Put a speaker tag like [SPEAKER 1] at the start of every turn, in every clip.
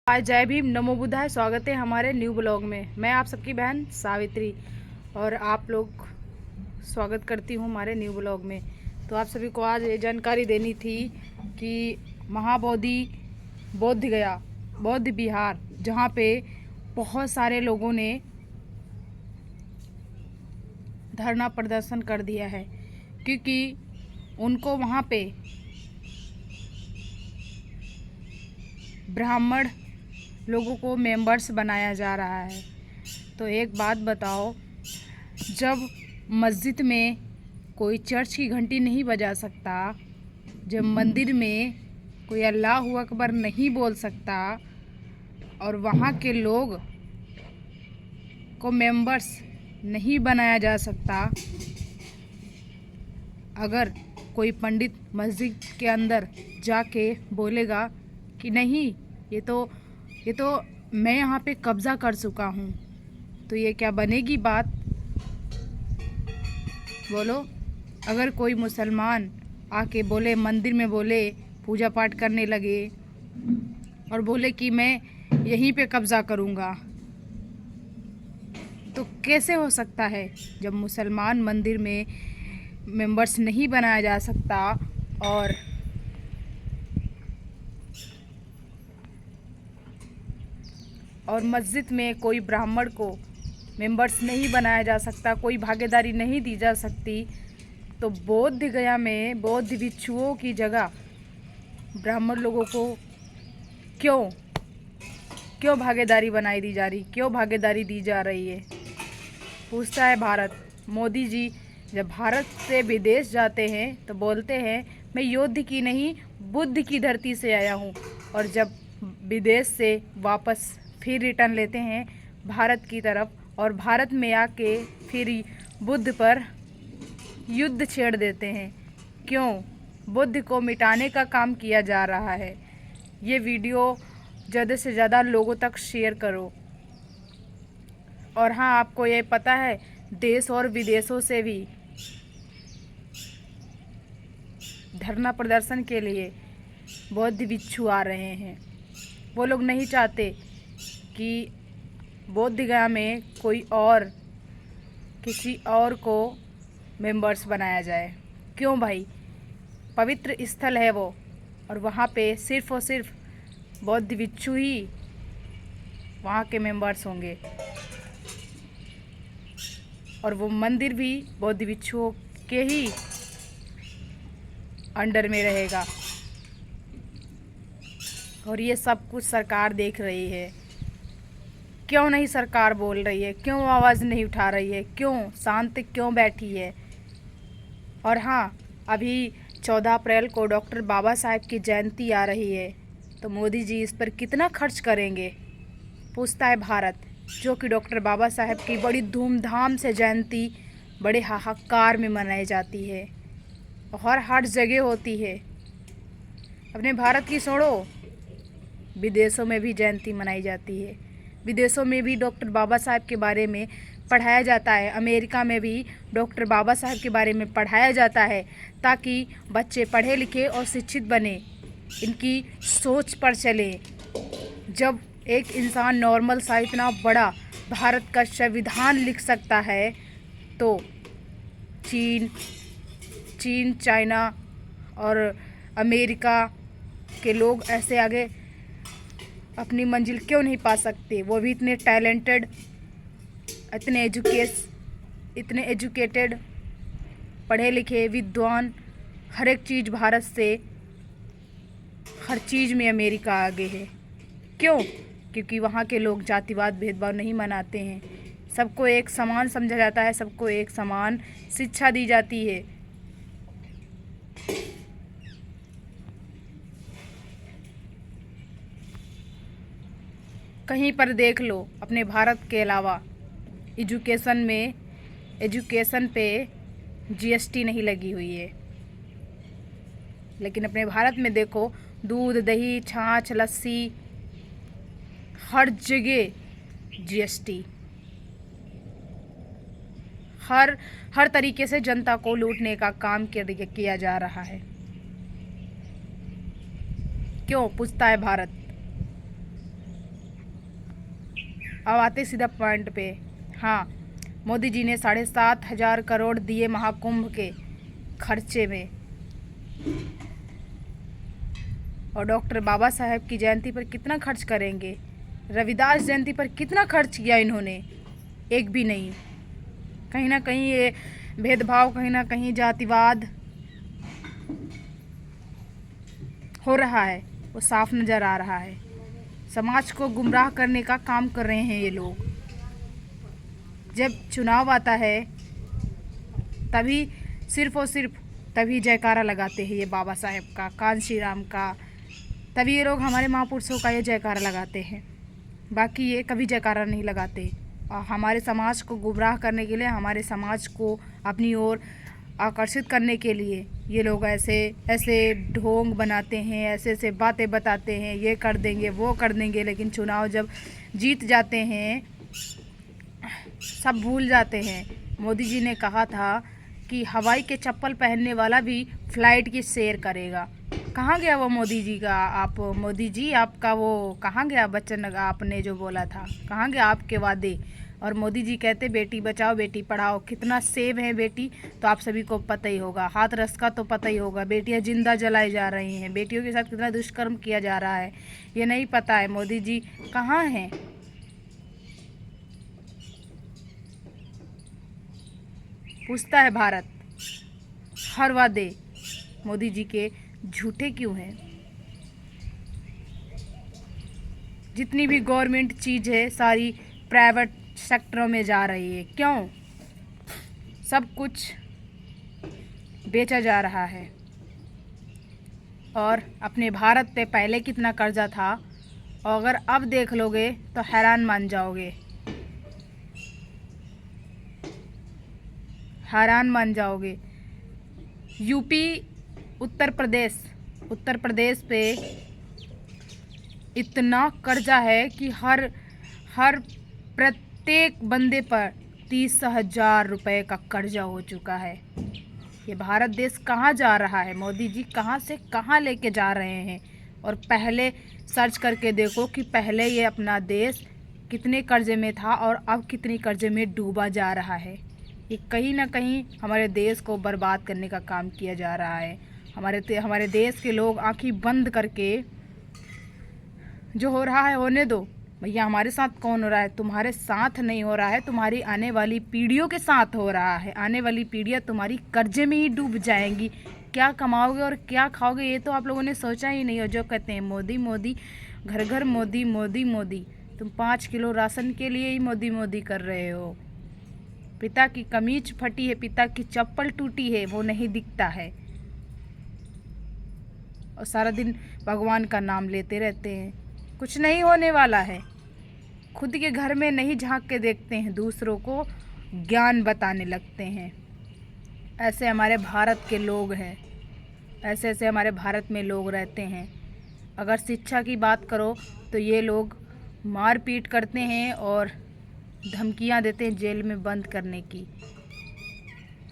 [SPEAKER 1] आज जय भीम, नमो बुद्धाय। स्वागत है हमारे न्यू ब्लॉग में। मैं आप सबकी बहन सावित्री और आप लोग स्वागत करती हूँ हमारे न्यू ब्लॉग में। तो आप सभी को आज ये जानकारी देनी थी कि महाबोधि बोध गया बौद्ध विहार, जहाँ पे बहुत सारे लोगों ने धरना प्रदर्शन कर दिया है, क्योंकि उनको वहाँ पे ब्राह्मण लोगों को मेंबर्स बनाया जा रहा है। तो एक बात बताओ, जब मस्जिद में कोई चर्च की घंटी नहीं बजा सकता, जब मंदिर में कोई अल्लाह अकबर नहीं बोल सकता और वहाँ के लोग को मेंबर्स नहीं बनाया जा सकता, अगर कोई पंडित मस्जिद के अंदर जाके बोलेगा कि नहीं, ये तो मैं यहाँ पे कब्ज़ा कर चुका हूँ, तो ये क्या बनेगी बात? बोलो। अगर कोई मुसलमान आके बोले, मंदिर में बोले, पूजा पाठ करने लगे और बोले कि मैं यहीं पे कब्ज़ा करूँगा, तो कैसे हो सकता है? जब मुसलमान मंदिर में मेंबर्स नहीं बनाया जा सकता और मस्जिद में कोई ब्राह्मण को मेंबर्स नहीं बनाया जा सकता, कोई भागीदारी नहीं दी जा सकती, तो बोध गया में बौद्ध भिक्षुओं की जगह ब्राह्मण लोगों को क्यों भागीदारी बनाई दी जा रही, क्यों भागीदारी दी जा रही है? पूछता है भारत। मोदी जी जब भारत से विदेश जाते हैं तो बोलते हैं मैं युद्ध की नहीं बुद्ध की धरती से आया हूँ, और जब विदेश से वापस फिर रिटर्न लेते हैं भारत की तरफ, और भारत में आके फिर बुद्ध पर युद्ध छेड़ देते हैं। क्यों? बुद्ध को मिटाने का काम किया जा रहा है। ये वीडियो ज़्यादा से ज़्यादा लोगों तक शेयर करो। और हाँ, आपको ये पता है, देश और विदेशों से भी धरना प्रदर्शन के लिए बौद्ध भिक्षु आ रहे हैं। वो लोग नहीं चाहते कि बोध गया में कोई और किसी और को मेंबर्स बनाया जाए। क्यों भाई? पवित्र स्थल है वो, और वहाँ पे सिर्फ़ और सिर्फ बौद्ध भिक्षु ही वहाँ के मेंबर्स होंगे, और वो मंदिर भी बौद्ध भिक्षुओं के ही अंडर में रहेगा। और ये सब कुछ सरकार देख रही है। क्यों नहीं सरकार बोल रही है? क्यों आवाज़ नहीं उठा रही है? क्यों शांत क्यों बैठी है? और हाँ, अभी 14 अप्रैल को डॉक्टर बाबा साहेब की जयंती आ रही है, तो मोदी जी इस पर कितना खर्च करेंगे? पूछता है भारत। जो कि डॉक्टर बाबा साहेब की बड़ी धूमधाम से जयंती बड़े हाहाकार में मनाई जाती है और हर जगह होती है। अपने भारत की छोड़ो, विदेशों में भी जयंती मनाई जाती है। विदेशों में भी डॉक्टर बाबा साहेब के बारे में पढ़ाया जाता है। अमेरिका में भी डॉक्टर बाबा साहेब के बारे में पढ़ाया जाता है, ताकि बच्चे पढ़े लिखे और शिक्षित बने, इनकी सोच पर चले। जब एक इंसान नॉर्मल सा इतना बड़ा भारत का संविधान लिख सकता है, तो चीन, चाइना और अमेरिका के लोग ऐसे आगे अपनी मंजिल क्यों नहीं पा सकते? वो भी इतने टैलेंटेड, इतने एजुकेटेड, पढ़े लिखे, विद्वान, हर एक चीज़ भारत से, हर चीज़ में अमेरिका आगे है। क्यों? क्योंकि वहाँ के लोग जातिवाद भेदभाव नहीं मनाते हैं। सबको एक समान समझा जाता है, सबको एक समान शिक्षा दी जाती है। कहीं पर देख लो, अपने भारत के अलावा एजुकेशन पे जीएसटी नहीं लगी हुई है, लेकिन अपने भारत में देखो, दूध, दही, छाछ, लस्सी, हर जगह जीएसटी। हर तरीके से जनता को लूटने का काम किया जा रहा है। क्यों? पूछता है भारत। अब आते सीधा पॉइंट पे। हाँ, मोदी जी ने 7,500 करोड़ दिए महाकुंभ के खर्चे में, और डॉक्टर बाबा साहेब की जयंती पर कितना खर्च करेंगे? रविदास जयंती पर कितना खर्च किया इन्होंने? एक भी नहीं। कहीं ना कहीं ये भेदभाव, कहीं ना कहीं जातिवाद हो रहा है, वो साफ नज़र आ रहा है। समाज को गुमराह करने का काम कर रहे हैं ये लोग। जब चुनाव आता है तभी सिर्फ और सिर्फ तभी जयकारा लगाते हैं ये बाबा साहेब का, कांशी राम का, तभी ये लोग हमारे महापुरुषों का ये जयकारा लगाते हैं। बाकी ये कभी जयकारा नहीं लगाते। और हमारे समाज को गुमराह करने के लिए, हमारे समाज को अपनी ओर आकर्षित करने के लिए ये लोग ऐसे ऐसे ढोंग बनाते हैं, ऐसे ऐसे बातें बताते हैं, ये कर देंगे वो कर देंगे, लेकिन चुनाव जब जीत जाते हैं सब भूल जाते हैं। मोदी जी ने कहा था कि हवाई के चप्पल पहनने वाला भी फ्लाइट की सैर करेगा। कहाँ गया वो मोदी जी का? आप मोदी जी, आपका वो कहाँ गया वचन? आपने जो बोला था कहाँ गया आपके वादे? और मोदी जी कहते बेटी बचाओ बेटी पढ़ाओ, कितना सेव है बेटी तो आप सभी को पता ही होगा। हाथरस का तो पता ही होगा, बेटियां जिंदा जलाई जा रही हैं, बेटियों के साथ कितना दुष्कर्म किया जा रहा है, ये नहीं पता है? मोदी जी कहाँ हैं? पूछता है भारत। हर वादे मोदी जी के झूठे क्यों हैं? जितनी भी गवर्नमेंट चीज़ है सारी प्राइवेट सेक्टरों में जा रही है। क्यों? सब कुछ बेचा जा रहा है। और अपने भारत पे पहले कितना कर्जा था, और अगर अब देख लोगे तो हैरान मान जाओगे, हैरान मान जाओगे। यूपी, उत्तर प्रदेश पे इतना कर्जा है कि हर प्रत्येक बंदे पर 30,000 रुपये का कर्जा हो चुका है। ये भारत देश कहाँ जा रहा है? मोदी जी कहाँ से कहाँ लेके जा रहे हैं? और पहले सर्च करके देखो कि पहले ये अपना देश कितने कर्जे में था और अब कितनी कर्जे में डूबा जा रहा है। ये कहीं ना कहीं हमारे देश को बर्बाद करने का काम किया जा रहा है। हमारे देश के लोग आंखें बंद करके जो हो रहा है होने दो भैया। हमारे साथ कौन हो रहा है? तुम्हारे साथ नहीं हो रहा है, तुम्हारी आने वाली पीढ़ियों के साथ हो रहा है। आने वाली पीढ़ियाँ तुम्हारी कर्जे में ही डूब जाएंगी। क्या कमाओगे और क्या खाओगे ये तो आप लोगों ने सोचा ही नहीं हो। जो कहते हैं मोदी मोदी, घर घर मोदी मोदी मोदी, तुम 5 किलो राशन के लिए ही मोदी मोदी कर रहे हो। पिता की कमीज फटी है, पिता की चप्पल टूटी है, वो नहीं दिखता है, और सारा दिन भगवान का नाम लेते रहते हैं। कुछ नहीं होने वाला है। खुद के घर में नहीं झांक के देखते हैं, दूसरों को ज्ञान बताने लगते हैं। ऐसे हमारे भारत के लोग हैं, ऐसे ऐसे हमारे भारत में लोग रहते हैं। अगर शिक्षा की बात करो तो ये लोग मारपीट करते हैं और धमकियां देते हैं जेल में बंद करने की।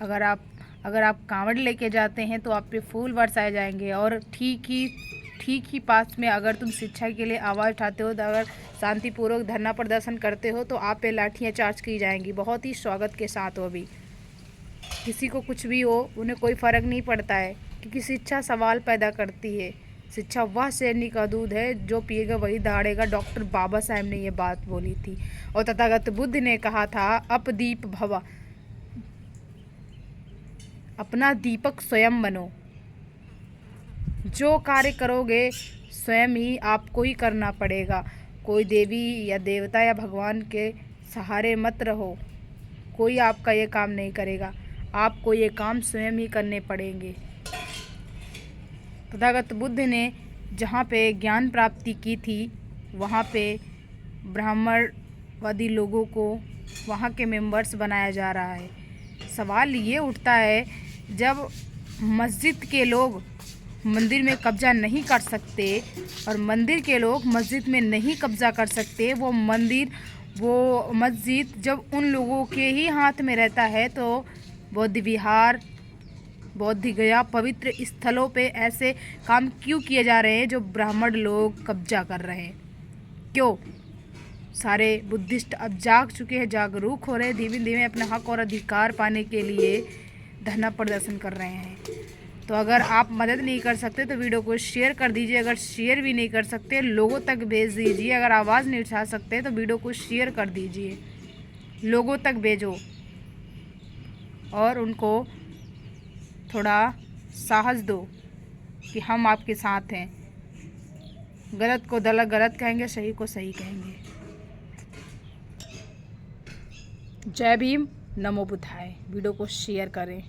[SPEAKER 1] अगर आप कांवड़ लेके जाते हैं तो आप पे फूल बरसाए जाएंगे, और ठीक ही पास में अगर तुम शिक्षा के लिए आवाज़ उठाते हो, तो अगर शांतिपूर्वक धरना प्रदर्शन करते हो तो आप पे लाठियाँ चार्ज की जाएंगी, बहुत ही स्वागत के साथ हो। अभी किसी को कुछ भी हो, उन्हें कोई फ़र्क नहीं पड़ता है, क्योंकि शिक्षा सवाल पैदा करती है। शिक्षा वह शेरनी का दूध है जो पिएगा वही दहाड़ेगा। डॉक्टर बाबा साहेब ने ये बात बोली थी। और तथागत बुद्ध ने कहा था अपदीप भवा, अपना दीपक स्वयं बनो। जो कार्य करोगे स्वयं ही आपको ही करना पड़ेगा। कोई देवी या देवता या भगवान के सहारे मत रहो, कोई आपका ये काम नहीं करेगा, आपको ये काम स्वयं ही करने पड़ेंगे। तथागत बुद्ध ने जहाँ पे ज्ञान प्राप्ति की थी वहाँ पे ब्राह्मणवादी लोगों को वहाँ के मेंबर्स बनाया जा रहा है। सवाल ये उठता है, जब मस्जिद के लोग मंदिर में कब्ज़ा नहीं कर सकते और मंदिर के लोग मस्जिद में नहीं कब्ज़ा कर सकते, वो मस्जिद जब उन लोगों के ही हाथ में रहता है, तो बौद्ध विहार, बौद्ध गया, पवित्र स्थलों पे ऐसे काम क्यों किए जा रहे हैं जो ब्राह्मण लोग कब्जा कर रहे हैं? क्यों? सारे बुद्धिस्ट अब जाग चुके हैं, जागरूक हो रहे हैं, धीमे धीमे अपने हक और अधिकार पाने के लिए धरना प्रदर्शन कर रहे हैं। तो अगर आप मदद नहीं कर सकते तो वीडियो को शेयर कर दीजिए। अगर शेयर भी नहीं कर सकते लोगों तक भेज दीजिए। अगर आवाज़ नहीं उठा सकते तो वीडियो को शेयर कर दीजिए, लोगों तक भेजो और उनको थोड़ा साहस दो कि हम आपके साथ हैं। गलत को गलत कहेंगे, सही को सही कहेंगे। जय भीम, नमो बुद्धाय। वीडियो को शेयर करें।